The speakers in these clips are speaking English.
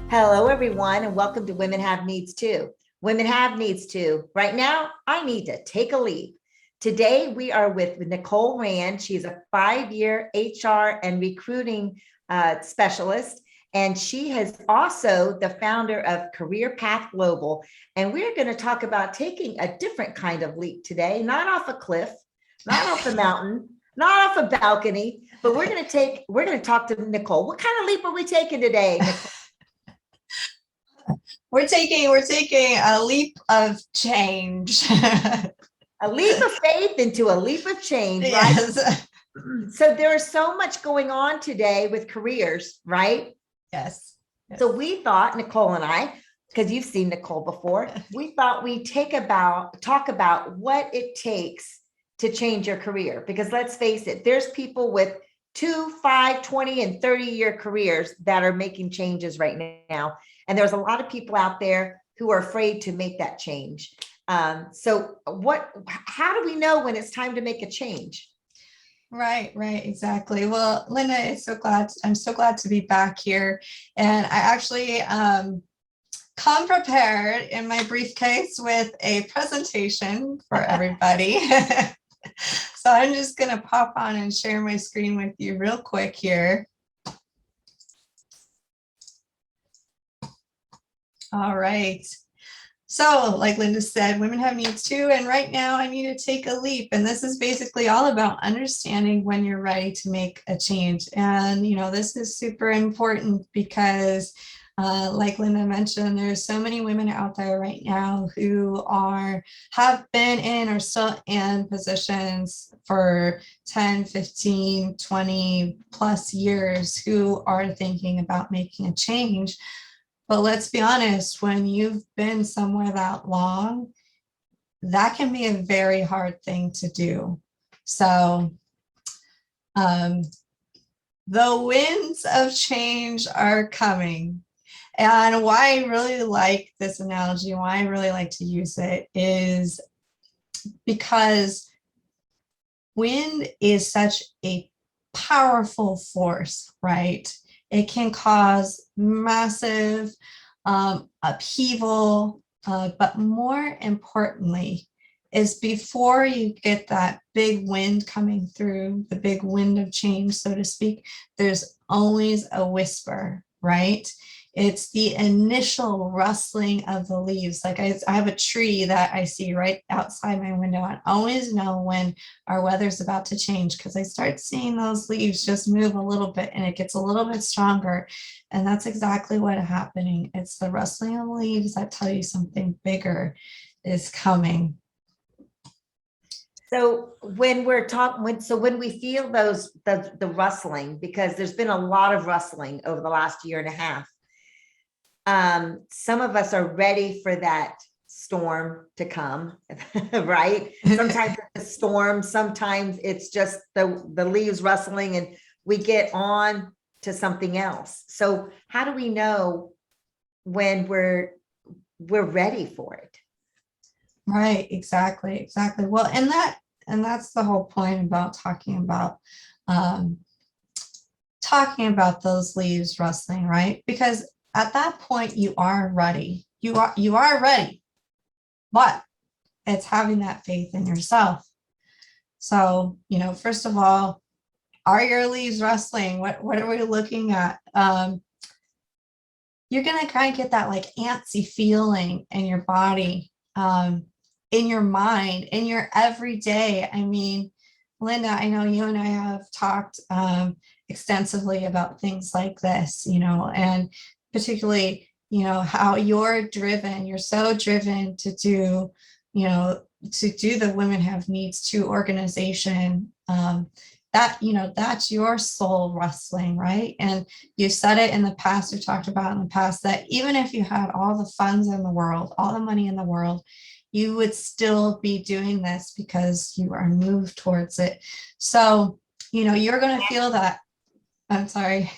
Hello, everyone, and welcome to Women Have Needs Too. Women have needs too. Right now, I need to take a leap. Today, we are with Nicole Rand. She's a 5-year HR and recruiting specialist, and she is also the founder of Career Path Global. And we're going to talk about taking a different kind of leap today, not off a cliff, not off a mountain, not off a balcony, but we're going to talk to Nicole. What kind of leap are we taking today, Nicole? We're taking a leap of change. A leap of faith into a leap of change, right? Yes. So there is so much going on today with careers, right? Yes. Yes. So we thought, Nicole and I, because you've seen Nicole before, we thought we'd talk about what it takes to change your career. Because let's face it, there's people with 2, 5, 20, and 30-year careers that are making changes right now. And there's a lot of people out there who are afraid to make that change. How do we know when it's time to make a change? Right, exactly. Well, Linda, I'm so glad to be back here. And I actually come prepared in my briefcase with a presentation for everybody. So I'm just going to pop on and share my screen with you real quick here. All right. So like Linda said, women have needs too. And right now I need to take a leap. And this is basically all about understanding when you're ready to make a change. And, this is super important because like Linda mentioned, there's so many women out there right now who have been in or still in positions for 10, 15, 20 plus years who are thinking about making a change. But let's be honest, when you've been somewhere that long, that can be a very hard thing to do. So the winds of change are coming. And why I really like this analogy, why I really like to use it is because wind is such a powerful force, right? It can cause massive upheaval, but more importantly, is before you get that big wind coming through, the big wind of change, so to speak, there's always a whisper, right? It's the initial rustling of the leaves. Like I have a tree that I see right outside my window. I always know when our weather's about to change because I start seeing those leaves just move a little bit and it gets a little bit stronger. And that's exactly what is happening. It's the rustling of the leaves that tell you something bigger is coming. So when when we feel the rustling, because there's been a lot of rustling over the last year and a half, some of us are ready for that storm to come, right? Sometimes it's a storm, sometimes it's just the leaves rustling and we get on to something else. So how do we know when we're ready for it? Right, exactly. Well, and that's the whole point about talking about those leaves rustling, right? Because at that point you are ready. You are ready, but it's having that faith in yourself. So, first of all, are your leaves rustling? What are we looking at? You're gonna kind of get that like antsy feeling in your body, in your mind, in your everyday. I mean, Linda, I know you and I have talked extensively about things like this, and particularly, how you're so driven to do, the Women Have Needs Too organization. That's your soul rustling, right? And you said it in the past, you talked about in the past that even if you had all the funds in the world, all the money in the world, you would still be doing this because you are moved towards it. So, you're going to feel that. I'm sorry.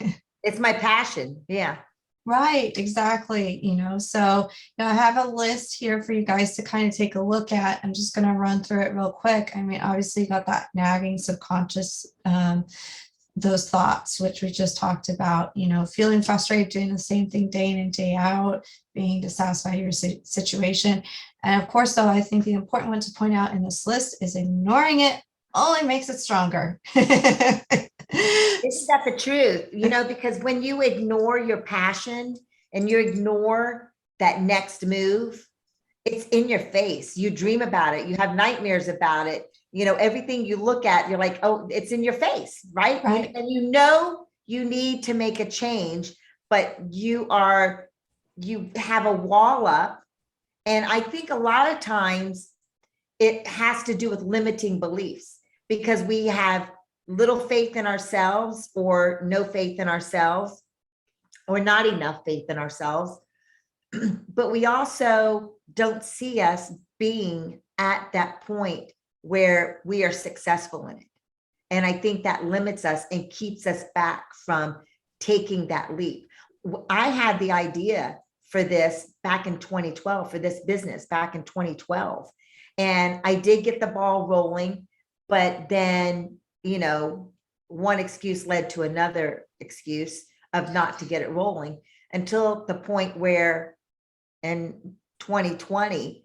It's my passion. Yeah. Right, exactly. So I have a list here for you guys to kind of take a look at. I'm just going to run through it real quick. I mean, obviously you got that nagging subconscious those thoughts, which we just talked about, feeling frustrated, doing the same thing day in and day out, being dissatisfied with your situation. And of course, though, I think the important one to point out in this list is ignoring it only makes it stronger. Isn't that the truth? Because when you ignore your passion and you ignore that next move, it's in your face. You dream about it. You have nightmares about it. Everything you look at, you're like, oh, it's in your face, right? Right. And you need to make a change, but you have a wall up. And I think a lot of times it has to do with limiting beliefs, because we have little faith in ourselves, or no faith in ourselves, or not enough faith in ourselves. But we also don't see us being at that point where we are successful in it. And I think that limits us and keeps us back from taking that leap. I had the idea for this back in 2012, for this business back in 2012. And I did get the ball rolling, but then, one excuse led to another excuse of not to get it rolling, until the point where in 2020,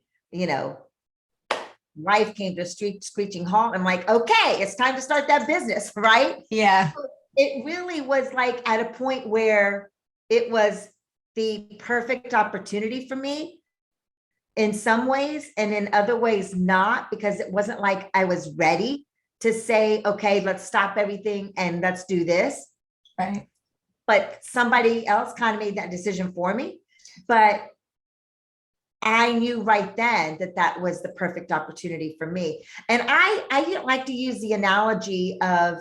life came to a screeching halt. I'm like, okay, it's time to start that business, right? Yeah. It really was like at a point where it was the perfect opportunity for me in some ways, and in other ways not, because it wasn't like I was ready to say, okay, let's stop everything and let's do this. Right. But somebody else kind of made that decision for me. But I knew right then that that was the perfect opportunity for me. And I like to use the analogy of,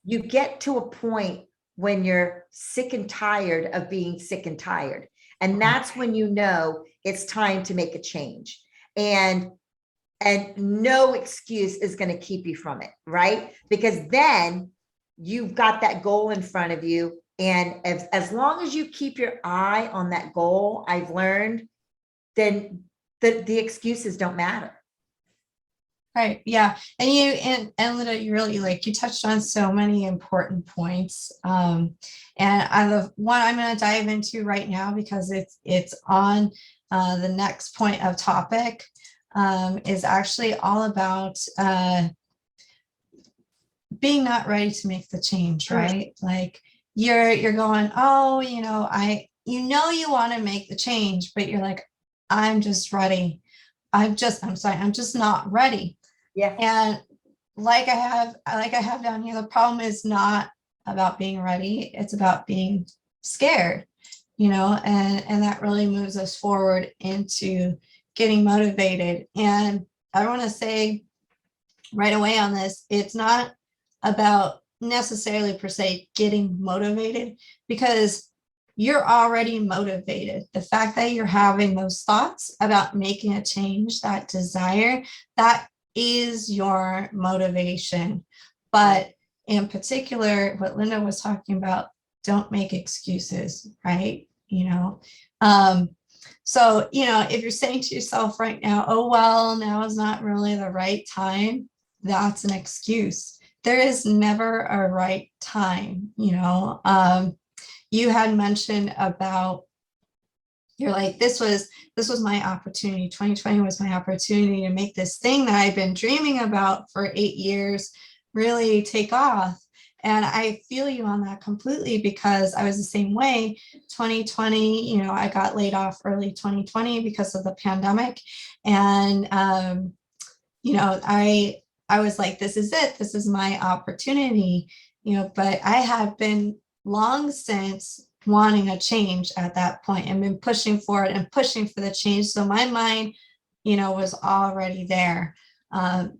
you get to a point when you're sick and tired of being sick and tired. And that's when it's time to make a change. And no excuse is going to keep you from it, right? Because then you've got that goal in front of you. And as long as you keep your eye on that goal, I've learned, then the excuses don't matter. Right. Yeah. And Linda, you touched on so many important points. And the one I'm going to dive into right now, because it's on the next point of topic, is actually all about being not ready to make the change, right? Like you're going, oh, you want to make the change, but you're like, I'm just ready. I'm just not ready. Yeah. And like I have down here, the problem is not about being ready. It's about being scared, and that really moves us forward into getting motivated. And I want to say right away on this, it's not about necessarily per se getting motivated, because you're already motivated. The fact that you're having those thoughts about making a change, that desire, that is your motivation. But in particular, what Linda was talking about, don't make excuses, right? So, if you're saying to yourself right now, oh, well, now is not really the right time, that's an excuse. There is never a right time, you had mentioned about, you're like, this was my opportunity. 2020 was my opportunity to make this thing that I've been dreaming about for 8 years really take off. And I feel you on that completely, because I was the same way. 2020, I got laid off early 2020 because of the pandemic. And, I was like, this is it. This is my opportunity, but I had been long since wanting a change at that point and been pushing for it and pushing for the change. So my mind, was already there.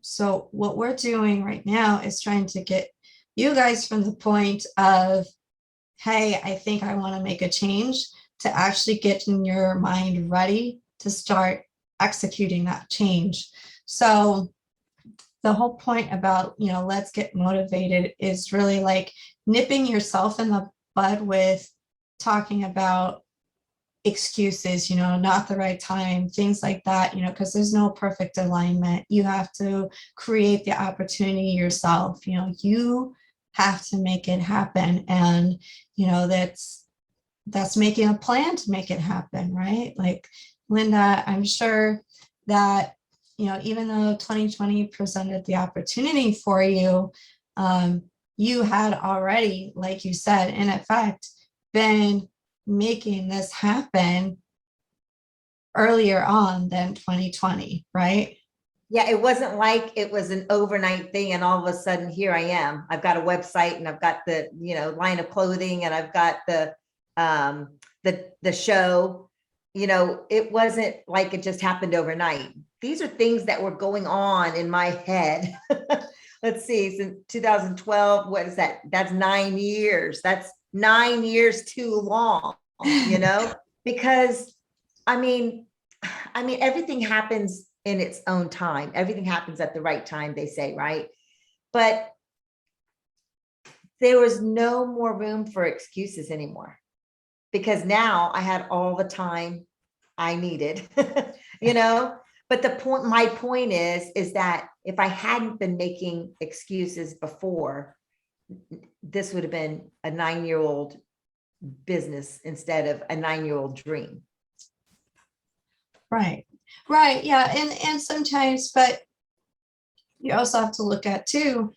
So what we're doing right now is trying to get you guys from the point of, hey, I think I want to make a change, to actually getting your mind ready to start executing that change. So the whole point about, let's get motivated is really like nipping yourself in the bud with talking about excuses, not the right time, things like that, because there's no perfect alignment. You have to create the opportunity yourself. You have to make it happen. And, that's making a plan to make it happen, right? Like Linda, I'm sure that, even though 2020 presented the opportunity for you, you had already, like you said, in effect, been making this happen earlier on than 2020, right? Yeah, it wasn't like it was an overnight thing and all of a sudden here I am. I've got a website and I've got the, line of clothing and I've got the show. It wasn't like it just happened overnight. These are things that were going on in my head. Let's see, since 2012, what is that? That's 9 years. That's 9 years too long, because I mean, everything happens in its own time. Everything happens at the right time, they say, right? But there was no more room for excuses anymore because now I had all the time I needed, But my point is that if I hadn't been making excuses before, this would have been a 9-year-old business instead of a 9-year-old dream. Right. Right. Yeah. And sometimes, but you also have to look at too,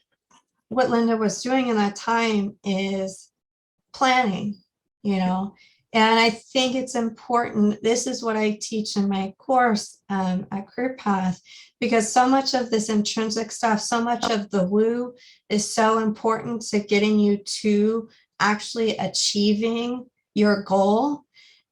what Linda was doing in that time is planning, and I think it's important. This is what I teach in my course at Career Path, because so much of this intrinsic stuff, so much of the woo is so important to getting you to actually achieving your goal.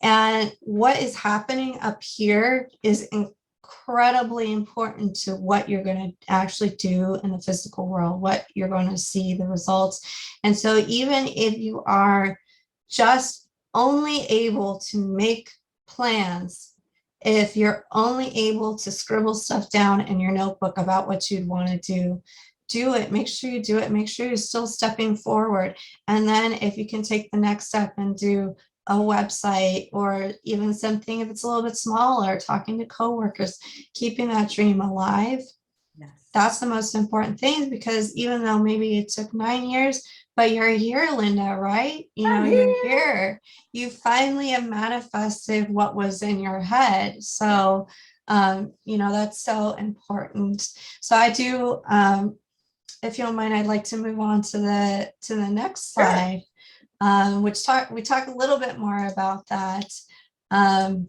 And what is happening up here is incredibly important to what you're going to actually do in the physical world, what you're going to see, the results. And so even if you are just only able to make plans, if you're only able to scribble stuff down in your notebook about what you'd want to do it. Make sure you do it. Make sure you're still stepping forward. And then if you can take the next step and do a website or even something, if it's a little bit smaller, talking to coworkers, keeping that dream alive. Yes. That's the most important thing, because even though maybe it took 9 years, but you're here, Linda, right? You're here. You finally have manifested what was in your head. So, that's so important. So I do, if you don't mind, I'd like to move on to the next slide. Sure. We talk a little bit more about that. And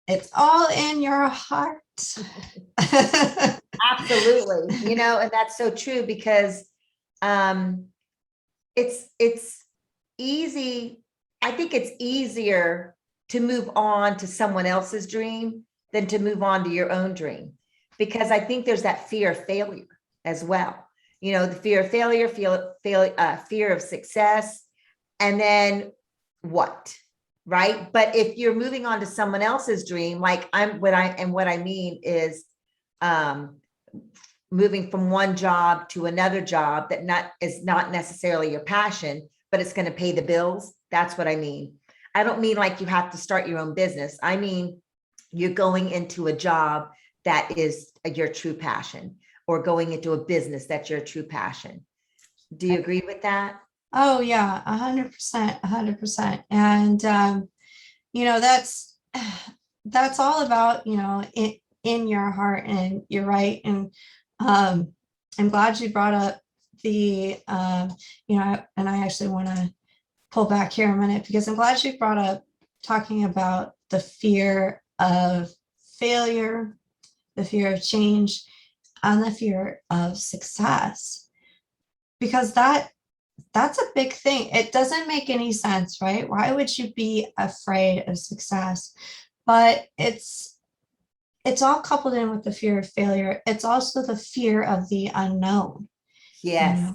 it's all in your heart. Absolutely. And that's so true because it's easy. I think it's easier to move on to someone else's dream than to move on to your own dream, because I think there's that fear of failure as well. The fear of failure, fear of success, and then what? Right. But if you're moving on to someone else's dream, like what I mean is moving from one job to another job that is not necessarily your passion, but it's going to pay the bills. That's what I mean. I don't mean like you have to start your own business. I mean, you're going into a job that is your true passion, or going into a business that's your true passion. Do you agree with that? Oh yeah, 100%, 100%. And, that's all about, in your heart, and you're right. And I'm glad you brought up and I actually want to pull back here a minute, because I'm glad you brought up talking about the fear of failure, the fear of change, and the fear of success, because that's a big thing. It doesn't make any sense, right? Why would you be afraid of success? But it's all coupled in with the fear of failure. It's also the fear of the unknown. Yes.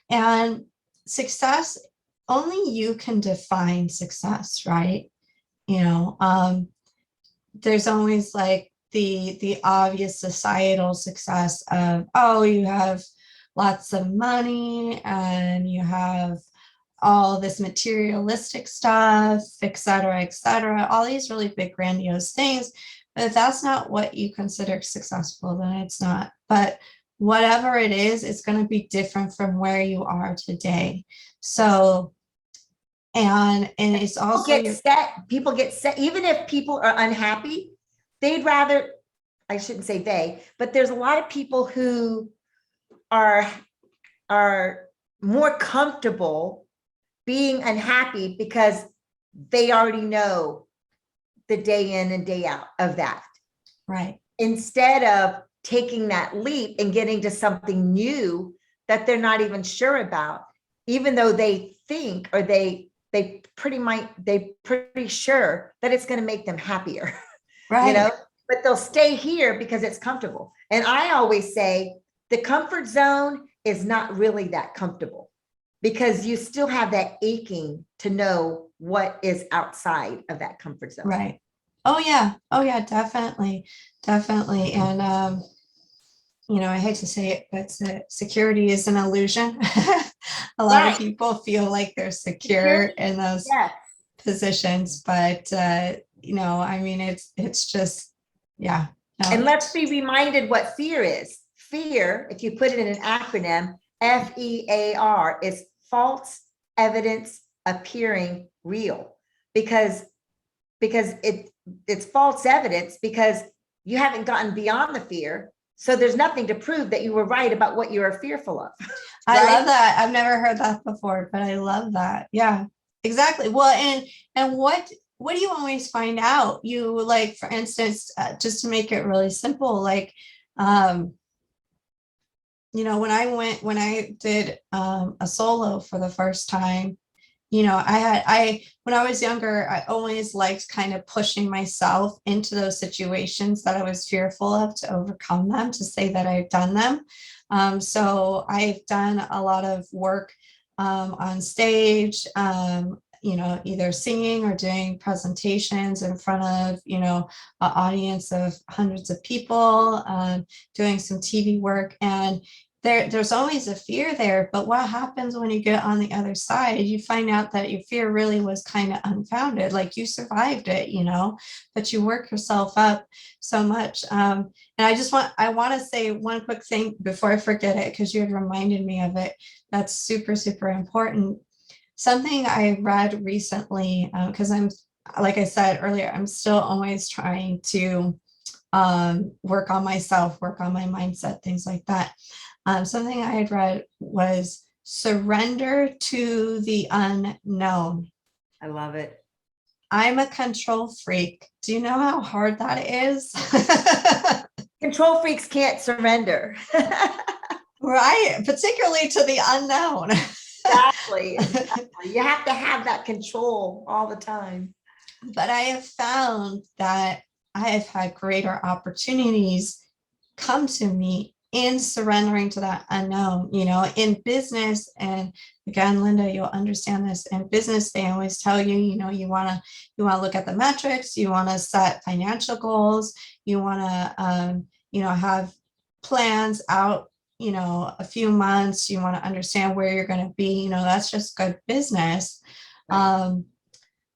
And success, only you can define success, right? There's always like the obvious societal success of, oh, you have lots of money and you have all this materialistic stuff, et cetera, all these really big grandiose things. But if that's not what you consider successful, then it's not. But whatever it is, it's going to be different from where you are today. So, and it's also People get set, even if people are unhappy, they'd rather, I shouldn't say they, but there's a lot of people who are more comfortable being unhappy because they already know the day in and day out of that. Right. Instead of taking that leap and getting to something new that they're not even sure about, even though they think, or they pretty sure that it's going to make them happier. Right. You know, but they'll stay here because it's comfortable. And I always say the comfort zone is not really that comfortable, because you still have that aching to know what is outside of that comfort zone. Right. Oh yeah. Oh yeah, definitely. Definitely. And I hate to say it, but security is an illusion. A lot of people feel like they're secure in those positions, but I mean, it's just, yeah. No. And let's be reminded what fear is. Fear, if you put it in an acronym, FEAR, is false evidence appearing real, because it's false evidence because you haven't gotten beyond the fear. So there's nothing to prove that you were right about what you were fearful of. Right? I love that. I've never heard that before, but I love that. Yeah, exactly. Well, and what do you always find out? You, like, for instance, just to make it really simple, like, when I did a solo for the first time, when I was younger, I always liked kind of pushing myself into those situations that I was fearful of, to overcome them, to say that I've done them. So I've done a lot of work on stage, either singing or doing presentations in front of, an audience of hundreds of people, doing some TV work. And there's always a fear there, but what happens when you get on the other side? You find out that your fear really was kind of unfounded, like you survived it, but you work yourself up so much. And I want to say one quick thing before I forget it, because you had reminded me of it. That's super, super important. Something I read recently, because like I said earlier, I'm still always trying to work on myself, work on my mindset, things like that. Something I had read was surrender to the unknown. I love it. I'm a control freak. Do you know how hard that is? Control freaks can't surrender. Right, particularly to the unknown. Exactly. You have to have that control all the time. But I have found that I have had greater opportunities come to me in surrendering to that unknown, in business. And again, Linda, you'll understand this. In business, they always tell you, you want to look at the metrics, you want to set financial goals, you want to, have plans out, a few months, you want to understand where you're going to be, that's just good business. Right.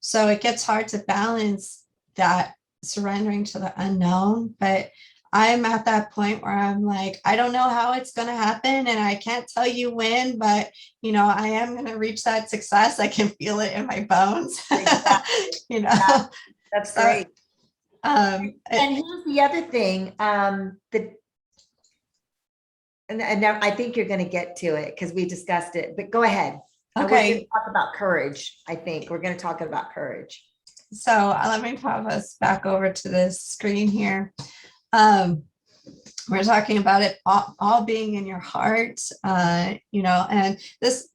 So it gets hard to balance that surrendering to the unknown, but I'm at that point where I'm like, I don't know how it's going to happen, and I can't tell you when, but I am going to reach that success. I can feel it in my bones. Exactly. That's great. And here's the other thing, and now I think you're going to get to it because we discussed it, but go ahead. Okay. We're going to talk about courage. I think we're going to talk about courage. So let me pop us back over to this screen here. We're talking about it all being in your heart, and this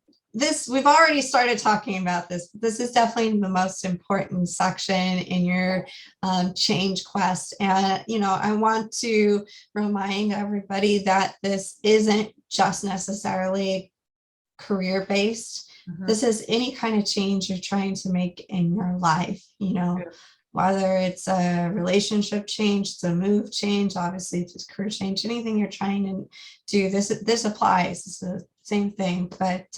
we've already started talking about this. This is definitely the most important section in your change quest. And, I want to remind everybody that this isn't just necessarily career-based. Mm-hmm. This is any kind of change you're trying to make in your life, whether it's a relationship change, it's a move change, obviously it's a career change, anything you're trying to do, this applies. This is same thing. But,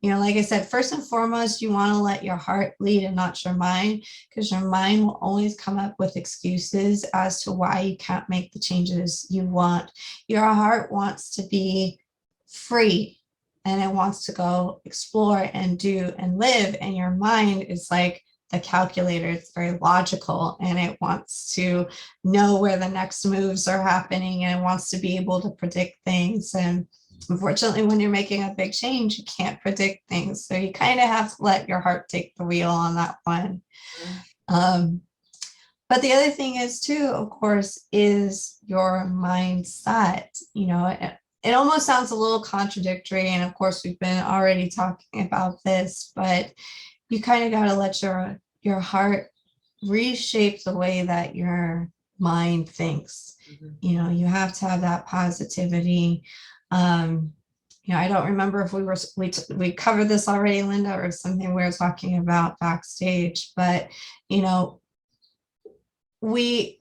like I said, first and foremost, you want to let your heart lead and not your mind, because your mind will always come up with excuses as to why you can't make the changes you want. Your heart wants to be free, and it wants to go explore and do and live. And your mind is like the calculator. It's very logical, and it wants to know where the next moves are happening, and it wants to be able to predict things. And unfortunately, when you're making a big change, you can't predict things. So you kind of have to let your heart take the wheel on that one. But the other thing is too, of course, is your mindset. It almost sounds a little contradictory. And of course, we've been already talking about this, but you kind of got to let your heart reshape the way that your mind thinks. You have to have that positivity. I don't remember if we covered this already, Linda, or something we were talking about backstage, but Linda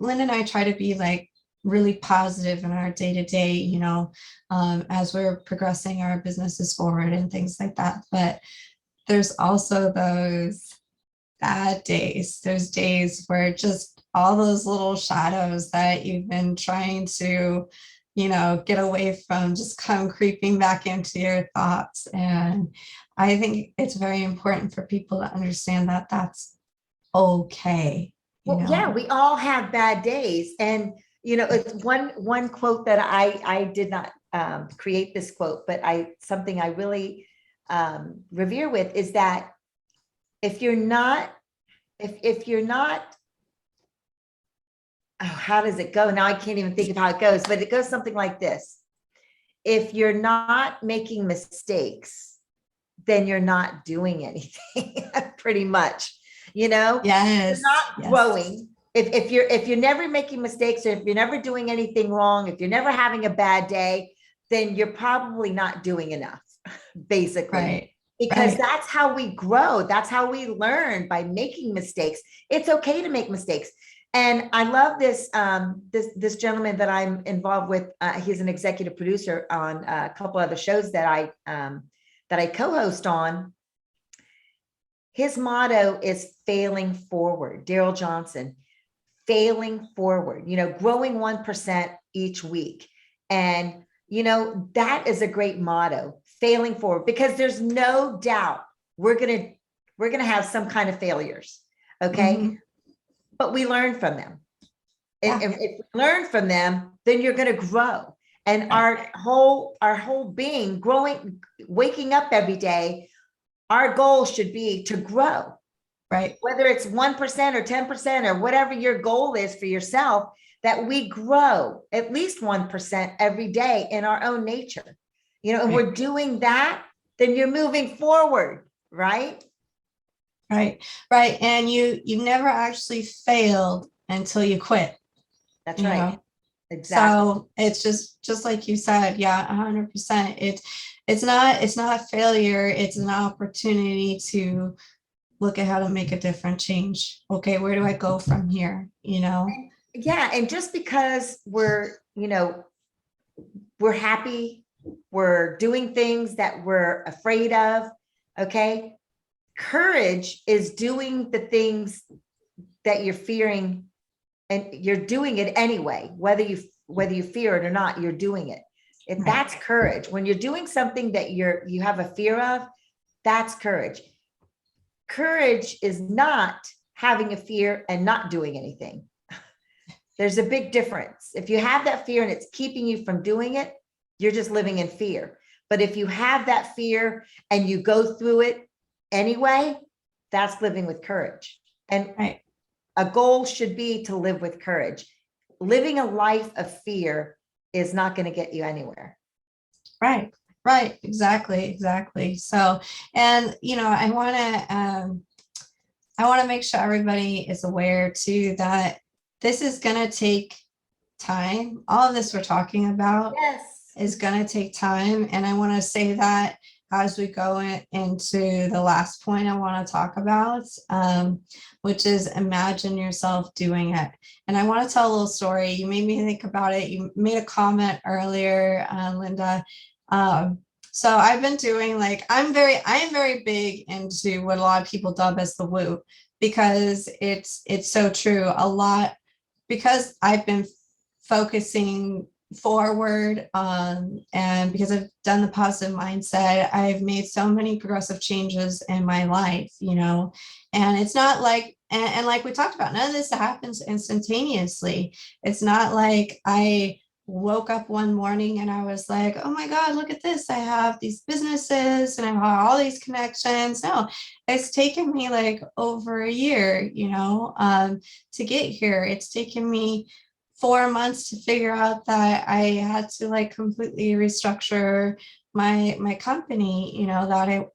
and I try to be like really positive in our day-to-day, as we're progressing our businesses forward and things like that. But there's also those bad days. There's days where just all those little shadows that you've been trying to, get away from just come creeping back into your thoughts. And I think it's very important for people to understand that that's okay. Well, yeah, we all have bad days. And, it's one quote that I did not create this quote, but something I really revere with is that if you're not, oh, how does it go? Now I can't even think of how it goes, but it goes something like this. If you're not making mistakes, then you're not doing anything, pretty much, Yes. You're not growing. If you're never making mistakes, or if you're never doing anything wrong, if you're never having a bad day, then you're probably not doing enough, basically. Right. Because that's how we grow. That's how we learn, by making mistakes. It's okay to make mistakes. And I love this, this gentleman that I'm involved with. He's an executive producer on a couple other shows that I co-host on. His motto is failing forward. Daryl Johnson, failing forward, growing 1% each week. And, that is a great motto, failing forward, because there's no doubt we're going to have some kind of failures. Okay. But we learn from them. And if we learn from them, then you're going to grow. And our whole being, growing, waking up every day, our goal should be to grow. Right. Whether it's 1% or 10% or whatever your goal is for yourself, that we grow at least 1% every day in our own nature. And we're doing that, then you're moving forward, right? Right. And you never actually failed until you quit. That's right. Exactly. So it's just like you said, 100%. It's not a failure. It's an opportunity to look at how to make a different change. Okay, where do I go from here? Yeah. And just because we're happy, we're doing things that we're afraid of. Okay. Courage is doing the things that you're fearing, and you're doing it anyway, whether you fear it or not, you're doing it. If that's courage. When you're doing something that you have a fear of, that's courage. Courage is not having a fear and not doing anything. There's a big difference. If you have that fear and it's keeping you from doing it, you're just living in fear. But if you have that fear and you go through it anyway, that's living with courage. And a goal should be to live with courage. Living a life of fear is not going to get you anywhere. Right. Exactly. So, and, I want to make sure everybody is aware too, that this is going to take time. All of this we're talking about is going to take time. And I want to say that as we go into the last point I want to talk about, which is imagine yourself doing it. And I want to tell a little story. You made me think about it. You made a comment earlier, Linda. So I've been doing like, I am very big into what a lot of people dub as the woo, because it's so true. A lot, because I've been focusing forward, and because I've done the positive mindset, I've made so many progressive changes in my life, and it's not like, and like we talked about, none of this happens instantaneously. It's not like I woke up one morning and I was like, oh my God, look at this. I have these businesses and I have all these connections. No, it's taken me like over a year, to get here. It's taken me 4 months to figure out that I had to like completely restructure my company,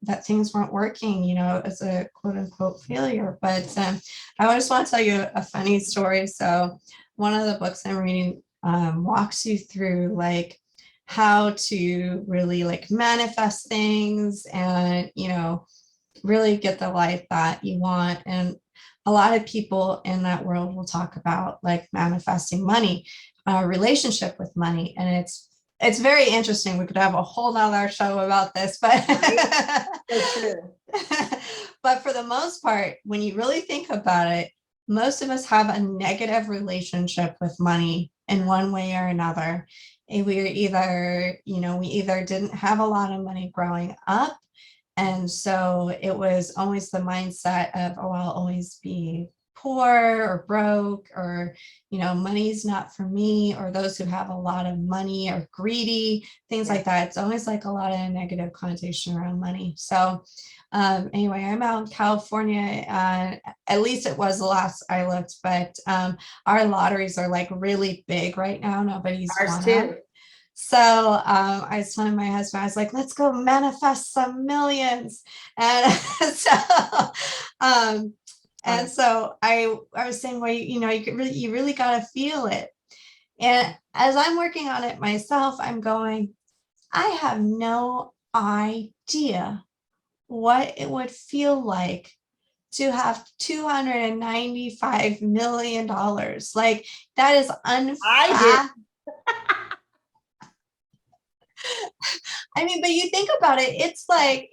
that things weren't working, as a quote unquote failure. But I just want to tell you a funny story. So one of the books I'm reading walks you through like how to really like manifest things and really get the life that you want. And a lot of people in that world will talk about like manifesting money, relationship with money, and it's very interesting. We could have a whole nother show about this, but Right? So true. but for the most part, when you really think about it, most of us have a negative relationship with money in one way or another. And we either didn't have a lot of money growing up, and so it was always the mindset of, oh, I'll always be poor or broke, or, money's not for me, or those who have a lot of money are greedy, things Yeah. like that. It's always like a lot of negative connotation around money. So anyway, I'm out in California. At least it was the last I looked, but our lotteries are like really big right now. Nobody's Ours won them. too. So I was telling my husband, I was like, let's go manifest some millions. And so um, Funny. and so I was saying, well, you really got to feel it. And as I'm working on it myself, I'm going, I have no idea what it would feel like to have $295 million. Like that is I did. unfathomable. I mean, but you think about it, it's like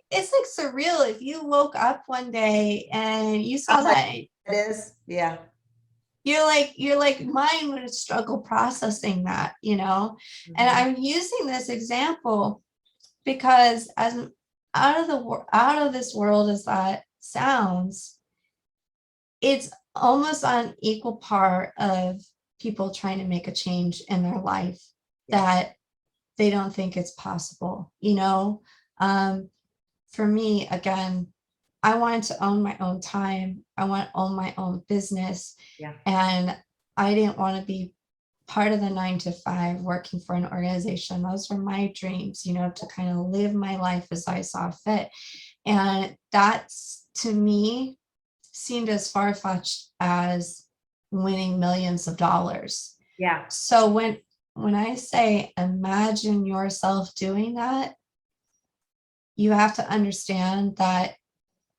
surreal if you woke up one day and you I saw was like, that. it is. Yeah. You're like mine would struggle processing that, And Mhm. I'm using this example because as out of this world as that sounds, it's almost on equal par of people trying to make a change in their life Yes. that they don't think it's possible. um, for me, again, I wanted to own my own time. I want to own my own business. Yeah. And I didn't want to be part of the 9 to 5 working for an organization. Those were my dreams, to kind of live my life as I saw fit. And that's, to me, seemed as far-fetched as winning millions of dollars. Yeah. So when I say imagine yourself doing that, you have to understand that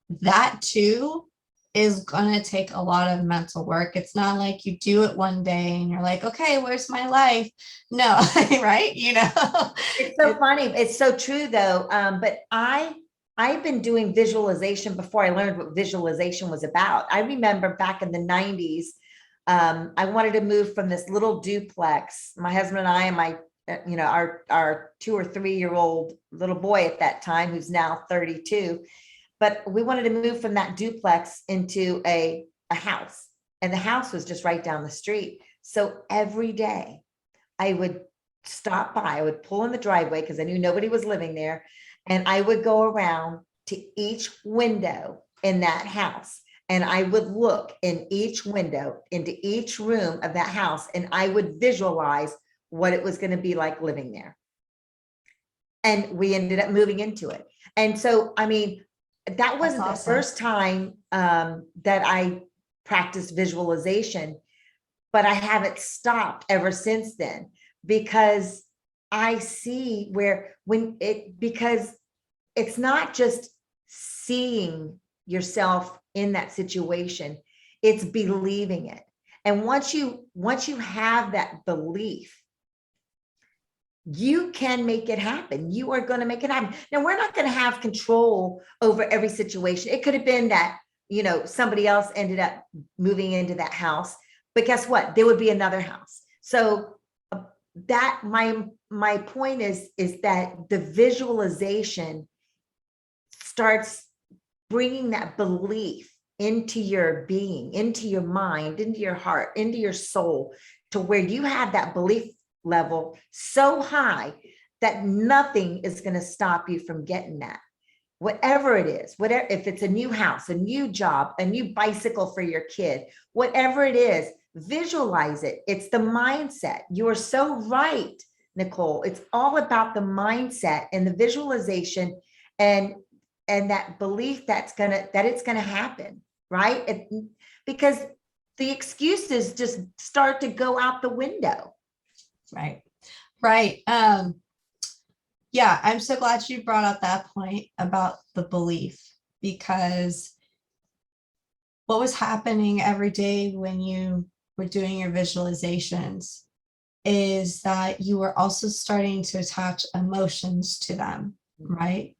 that too is going to take a lot of mental work. It's not like you do it one day and you're like, okay, where's my life? No, right? It's so funny. It's so true though. But I've been doing visualization before I learned what visualization was about. I remember back in the 90s, I wanted to move from this little duplex. My husband and I and my, our 2 or 3 year old little boy at that time, who's now 32. But we wanted to move from that duplex into a house. And the house was just right down the street. So every day I would stop by, I would pull in the driveway because I knew nobody was living there. And I would go around to each window in that house. And I would look in each window into each room of that house. And I would visualize what it was going to be like living there. And we ended up moving into it. And so, I mean, that wasn't the awesome. first time that I practiced visualization, but I haven't stopped ever since then, because I see because it's not just seeing yourself in that situation, it's believing it. And once you have that belief, you can make it happen. You are going to make it happen. Now, we're not going to have control over every situation. It could have been that, somebody else ended up moving into that house, but guess what? There would be another house. So that my point is that the visualization starts bringing that belief into your being, into your mind, into your heart, into your soul, to where you have that belief level so high that nothing is going to stop you from getting that. Whatever it is, whatever, if it's a new house, a new job, a new bicycle for your kid, whatever it is, visualize it. It's the mindset. You are so right, Nicole. It's all about the mindset and the visualization and that belief that it's gonna happen, right? Because the excuses just start to go out the window. Right. Right. Yeah, I'm so glad you brought up that point about the belief, because what was happening every day when you were doing your visualizations is that you were also starting to attach emotions to them, right?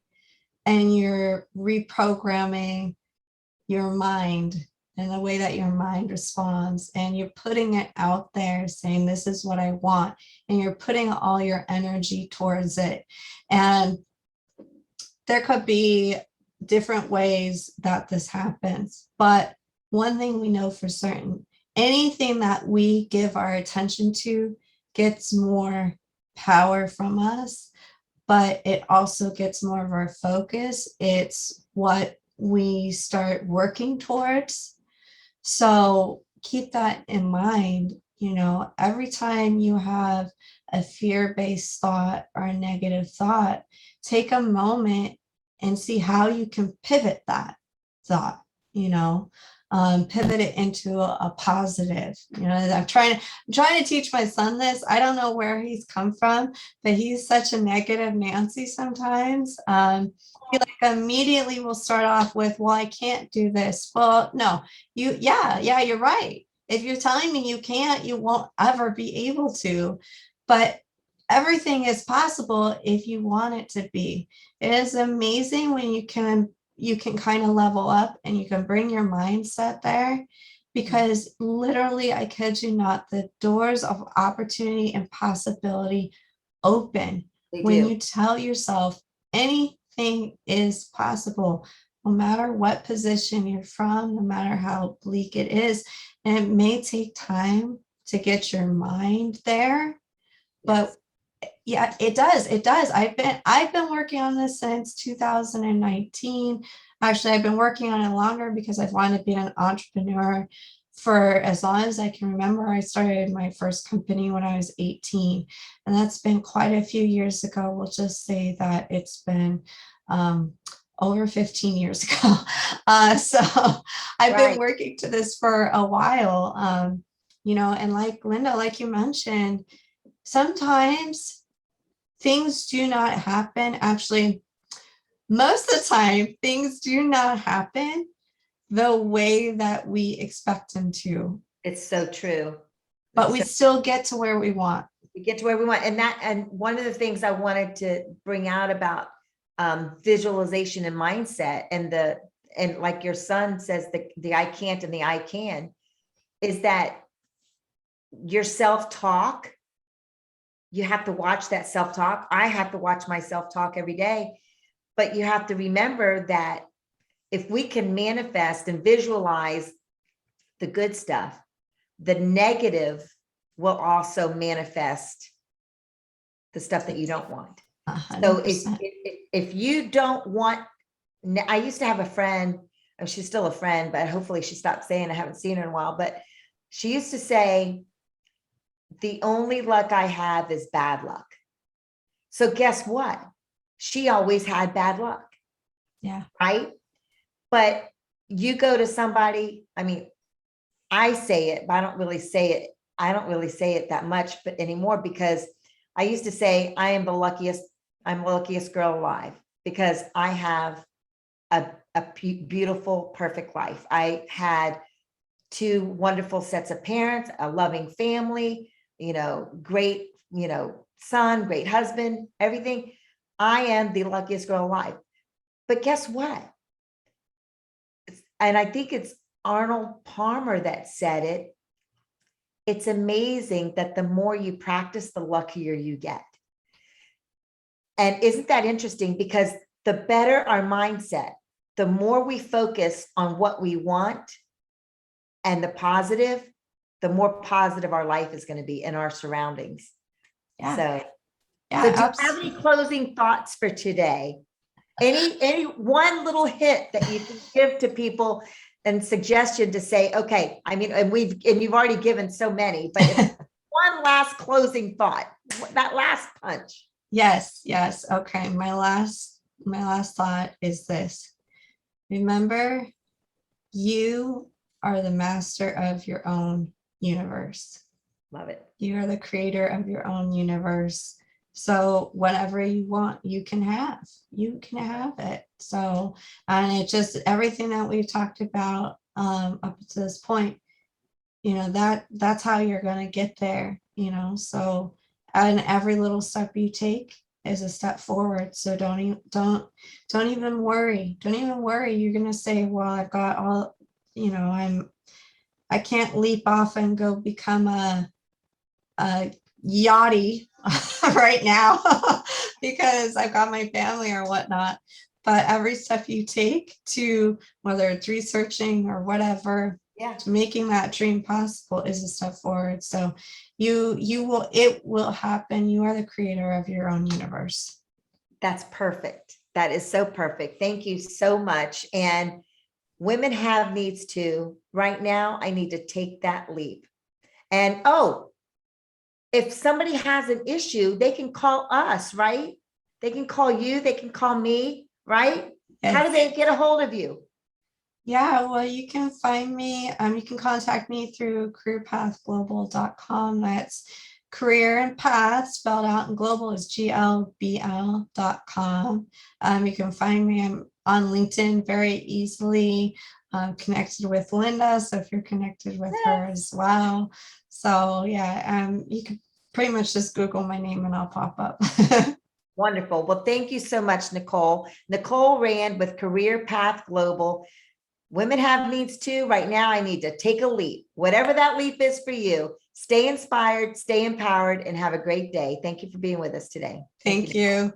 And you're reprogramming your mind and the way that your mind responds, and you're putting it out there saying, this is what I want, and you're putting all your energy towards it. And there could be different ways that this happens, but one thing we know for certain, anything that we give our attention to gets more power from us, but it also gets more of our focus. It's what we start working towards. So keep that in mind. Every time you have a fear-based thought or a negative thought, take a moment and see how you can pivot that thought, pivot it into a positive. I'm trying to teach my son this. I don't know where he's come from, but he's such a negative Nancy sometimes. He immediately will start off with, well, I can't do this. Well, no, you're right. If you're telling me you can't, you won't ever be able to. But everything is possible if you want it to be. It is amazing when you can kind of level up and you can bring your mindset there, because literally, I kid you not, the doors of opportunity and possibility open when you tell yourself anything is possible, no matter what position you're from, no matter how bleak it is. And it may take time to get your mind there, but yeah, it does. It does. I've been working on this since 2019. Actually, I've been working on it longer because I've wanted to be an entrepreneur for as long as I can remember. I started my first company when I was 18, and that's been quite a few years ago. We'll just say that it's been over 15 years ago. So I've been working to this for a while, and like Linda, like you mentioned, sometimes things do not happen. Actually, most of the time, things do not happen the way that we expect them to. It's so true. But we still get to where we want. We get to where we want. And one of the things I wanted to bring out about visualization and mindset, and like your son says, the I can't and the I can, is that your self-talk, you have to watch that self-talk. I have to watch my self-talk every day, but you have to remember that if we can manifest and visualize the good stuff, the negative will also manifest the stuff that you don't want. 100%. So if you don't want, I used to have a friend, and she's still a friend, but hopefully she stopped saying, I haven't seen her in a while, but she used to say, the only luck I have is bad luck. So guess what? She always had bad luck. Yeah. Right. But you go to somebody, I mean, I say it, but I don't really say it. I don't really say it that much, but anymore, because I used to say, I'm the luckiest girl alive, because I have a beautiful, perfect life. I had 2 wonderful sets of parents, a loving family, great, son, great husband, everything. I am the luckiest girl alive. But guess what? And I think it's Arnold Palmer that said it. It's amazing that the more you practice, the luckier you get. And isn't that interesting? Because the better our mindset, the more we focus on what we want and the positive, the more positive our life is going to be in our surroundings. Yeah. So Yeah. do you have any closing thoughts for today? Any one little hint that you can give to people and suggestion to say, okay, I mean, and you've already given so many, but one last closing thought, that last punch. Yes. Okay. My last thought is this. Remember, you are the master of your own universe. Love it. You are the creator of your own universe. So whatever you want, you can have it. So, and it just, everything that we've talked about up to this point, that's how you're going to get there, so, and every little step you take is a step forward. So don't even worry. You're going to say, well, I've got all, I can't leap off and go become a yachty right now because I've got my family or whatnot. But every step you take to, whether it's researching or whatever, to making that dream possible is a step forward. So it will happen. You are the creator of your own universe. That's perfect. That is so perfect. Thank you so much. And women have needs too. Right now, I need to take that leap. And if somebody has an issue, they can call us, right? They can call you, they can call me, right? Yes. How do they get a hold of you? Yeah, well, you can find me, you can contact me through careerpathglobal.com. That's career and path spelled out, and global is glbl.com. You can find me on LinkedIn very easily, connected with Linda. So if you're connected with her as well. So yeah, you can pretty much just Google my name and I'll pop up. Wonderful. Well, thank you so much, Nicole. Nicole Rand with Career Path Global. Women have needs too. Right now, I need to take a leap. Whatever that leap is for you, stay inspired, stay empowered, and have a great day. Thank you for being with us today. Thank you.